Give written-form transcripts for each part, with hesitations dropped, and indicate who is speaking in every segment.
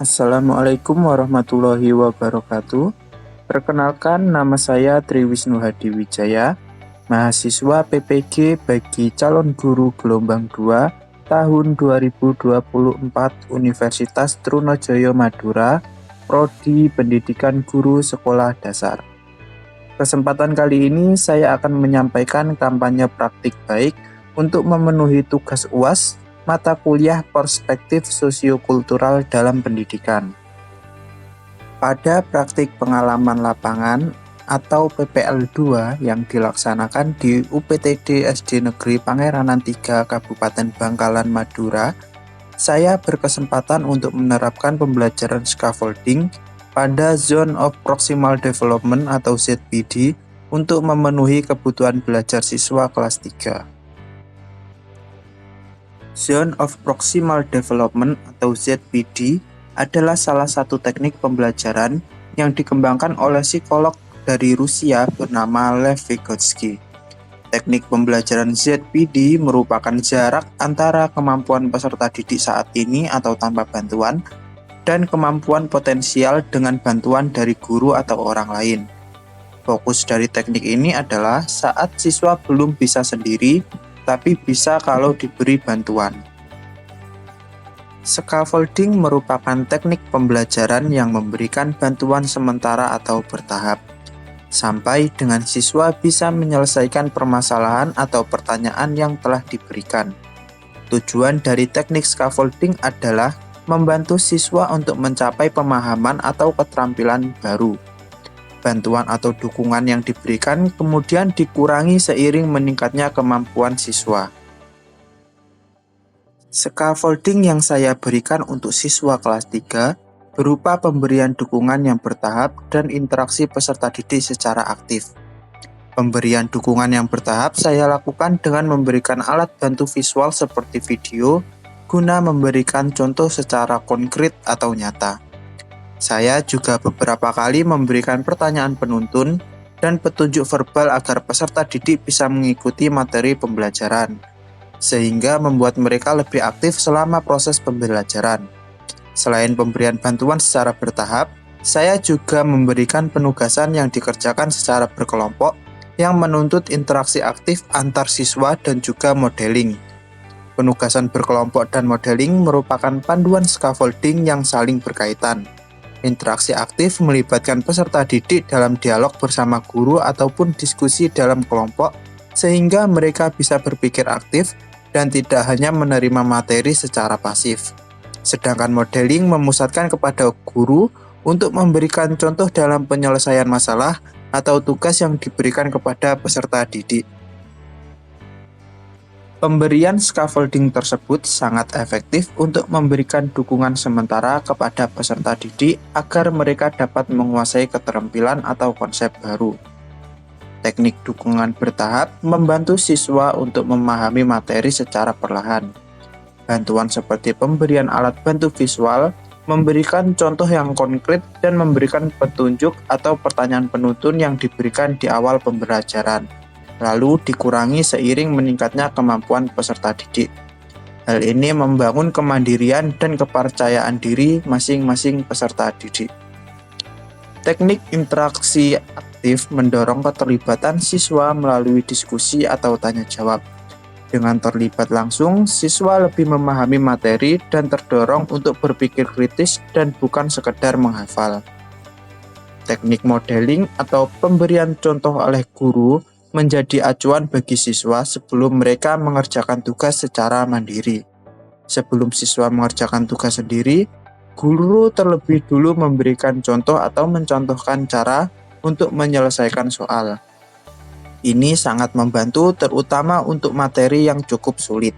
Speaker 1: Assalamualaikum warahmatullahi wabarakatuh. Perkenalkan, nama saya Triwisnu Hadi Wijaya, mahasiswa PPG bagi calon guru gelombang 2 tahun 2024 Universitas Trunojoyo Madura, Prodi Pendidikan Guru Sekolah Dasar. Kesempatan kali ini saya akan menyampaikan kampanye praktik baik untuk memenuhi tugas UAS mata kuliah Perspektif Sosiokultural dalam Pendidikan. Pada praktik pengalaman lapangan atau PPL2 yang dilaksanakan di UPTD SD Negeri Pangeranan 3 Kabupaten Bangkalan Madura, saya berkesempatan untuk menerapkan pembelajaran scaffolding pada Zone of Proximal Development atau ZPD untuk memenuhi kebutuhan belajar siswa kelas 3. Zone of Proximal Development atau ZPD adalah salah satu teknik pembelajaran yang dikembangkan oleh psikolog dari Rusia bernama Lev Vygotsky. Teknik pembelajaran ZPD merupakan jarak antara kemampuan peserta didik saat ini atau tanpa bantuan dan kemampuan potensial dengan bantuan dari guru atau orang lain. Fokus dari teknik ini adalah saat siswa belum bisa sendiri, tapi bisa kalau diberi bantuan. Scaffolding merupakan teknik pembelajaran yang memberikan bantuan sementara atau bertahap, sampai dengan siswa bisa menyelesaikan permasalahan atau pertanyaan yang telah diberikan. Tujuan dari teknik scaffolding adalah membantu siswa untuk mencapai pemahaman atau keterampilan baru. Bantuan atau dukungan yang diberikan kemudian dikurangi seiring meningkatnya kemampuan siswa. Scaffolding yang saya berikan untuk siswa kelas 3 berupa pemberian dukungan yang bertahap dan interaksi peserta didik secara aktif. Pemberian dukungan yang bertahap saya lakukan dengan memberikan alat bantu visual seperti video guna memberikan contoh secara konkret atau nyata. Saya juga beberapa kali memberikan pertanyaan penuntun dan petunjuk verbal agar peserta didik bisa mengikuti materi pembelajaran, sehingga membuat mereka lebih aktif selama proses pembelajaran. Selain pemberian bantuan secara bertahap, saya juga memberikan penugasan yang dikerjakan secara berkelompok yang menuntut interaksi aktif antar siswa dan juga modeling. Penugasan berkelompok dan modeling merupakan panduan scaffolding yang saling berkaitan. Interaksi aktif melibatkan peserta didik dalam dialog bersama guru ataupun diskusi dalam kelompok, sehingga mereka bisa berpikir aktif dan tidak hanya menerima materi secara pasif. Sedangkan modeling memusatkan kepada guru untuk memberikan contoh dalam penyelesaian masalah atau tugas yang diberikan kepada peserta didik. Pemberian scaffolding tersebut sangat efektif untuk memberikan dukungan sementara kepada peserta didik agar mereka dapat menguasai keterampilan atau konsep baru. Teknik dukungan bertahap membantu siswa untuk memahami materi secara perlahan. Bantuan seperti pemberian alat bantu visual, memberikan contoh yang konkret, dan memberikan petunjuk atau pertanyaan penuntun yang diberikan di awal pembelajaran, lalu dikurangi seiring meningkatnya kemampuan peserta didik. Hal ini membangun kemandirian dan kepercayaan diri masing-masing peserta didik. Teknik interaksi aktif mendorong keterlibatan siswa melalui diskusi atau tanya jawab. Dengan terlibat langsung, siswa lebih memahami materi dan terdorong untuk berpikir kritis dan bukan sekedar menghafal. Teknik modeling atau pemberian contoh oleh guru menjadi acuan bagi siswa sebelum mereka mengerjakan tugas secara mandiri. Sebelum siswa mengerjakan tugas sendiri, guru terlebih dulu memberikan contoh atau mencontohkan cara untuk menyelesaikan soal. Ini sangat membantu terutama untuk materi yang cukup sulit.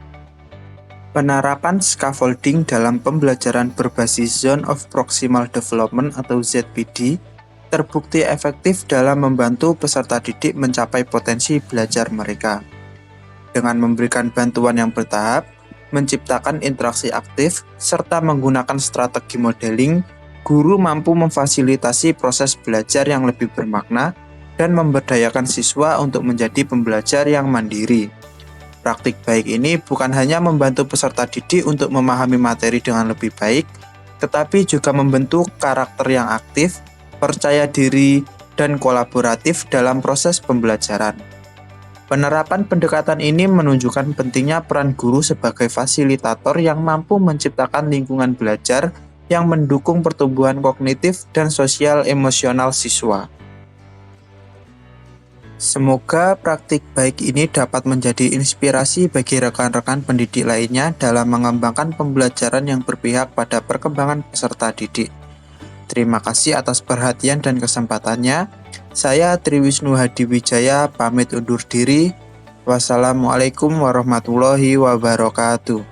Speaker 1: Penerapan scaffolding dalam pembelajaran berbasis Zone of Proximal Development atau ZPD terbukti efektif dalam membantu peserta didik mencapai potensi belajar mereka. Dengan memberikan bantuan yang bertahap, menciptakan interaksi aktif, serta menggunakan strategi modeling, guru mampu memfasilitasi proses belajar yang lebih bermakna dan memberdayakan siswa untuk menjadi pembelajar yang mandiri. Praktik baik ini bukan hanya membantu peserta didik untuk memahami materi dengan lebih baik, tetapi juga membentuk karakter yang aktif, percaya diri, dan kolaboratif dalam proses pembelajaran. Penerapan pendekatan ini menunjukkan pentingnya peran guru sebagai fasilitator yang mampu menciptakan lingkungan belajar yang mendukung pertumbuhan kognitif dan sosial emosional siswa. Semoga praktik baik ini dapat menjadi inspirasi bagi rekan-rekan pendidik lainnya dalam mengembangkan pembelajaran yang berpihak pada perkembangan peserta didik. Terima kasih atas perhatian dan kesempatannya. Saya Triwisnu Hadiwijaya pamit undur diri. Wassalamualaikum warahmatullahi wabarakatuh.